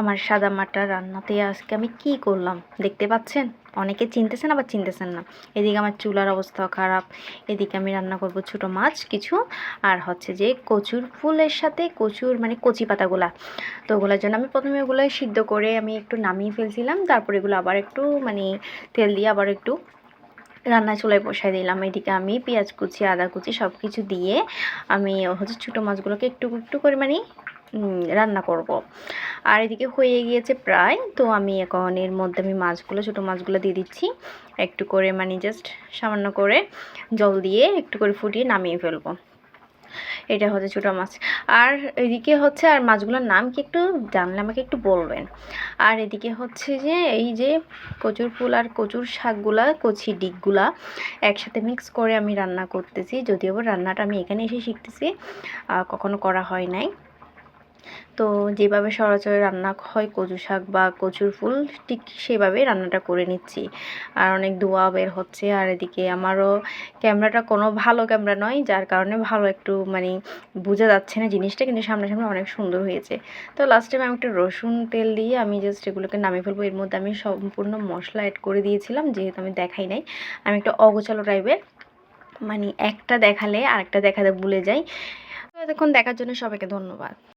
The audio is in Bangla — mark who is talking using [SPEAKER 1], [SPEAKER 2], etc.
[SPEAKER 1] আমার সাদা মাটা রান্নাতে আজকে আমি কি করলাম দেখতে পাচ্ছেন। অনেকে চিনতেছেন আবার চিনতেছেন না। এদিকে আমার চুলার অবস্থা খারাপ, এদিকে আমি রান্না করব ছোট মাছ কিছু, আর হচ্ছে যে কচুর ফুলের সাথে কচুর মানে কচি পাতাগুলা। তো ওগুলোর জন্য আমি প্রথমে ওগুলো সিদ্ধ করে আমি একটু নামিয়ে ফেলছিলাম, তারপর এগুলো আবার একটু মানে তেল দিয়ে আবার একটু রান্না চুলায় বসাই দিলাম। এদিকে আমি পেঁয়াজ কুচি আদা কুচি সব কিছু দিয়ে আমি হচ্ছে ছোটো মাছগুলোকে একটু একটু করে মানে রান্না করব। আর এদিকে হয়ে গিয়েছে প্রায়, তো আমি এখন এর মধ্যে আমি মাছগুলো ছোটো মাছগুলো দিয়ে দিচ্ছি একটু করে, মানে জাস্ট সামান্য করে জল দিয়ে একটু করে ফুটিয়ে নামিয়ে ফেলবো। এটা হচ্ছে ছোটো মাছ। আর এদিকে হচ্ছে আর মাছগুলোর নাম কি একটু জানলে আমাকে একটু বলবেন। আর এদিকে হচ্ছে যে এই যে কচুর ফুল আর কচুর শাকগুলা কচি ডিগগুলা একসাথে মিক্স করে আমি রান্না করতেছি, যদিও রান্নাটা আমি এখানে এসে শিখতেছি, কখনো করা হয় নাই। তো যেভাবে সরাসরি রান্না হয় কচু শাক বা কচুর ফুল, ঠিক সেভাবেই রান্নাটা করে নিচ্ছি। আর অনেক ধোঁয়া বের হচ্ছে, আর এদিকে আমারও ক্যামেরাটা কোনো ভালো ক্যামেরা নয়, যার কারণে ভালো একটু মানে বোঝা যাচ্ছে না জিনিসটা, কিন্তু সামনাসামনি অনেক সুন্দর হয়েছে। তো লাস্ট টাইম আমি একটু রসুন তেল দিয়ে আমি জাস্ট এগুলোকে নামিয়ে ফেলবো। এর মধ্যে আমি সম্পূর্ণ মশলা অ্যাড করে দিয়েছিলাম, যেহেতু আমি দেখাই নাই। আমি একটা অগোছালো টাইপের, মানে একটা দেখালে আরেকটা দেখাতে ভুলে যাই। তো এতক্ষণ দেখার জন্য সবাইকে ধন্যবাদ।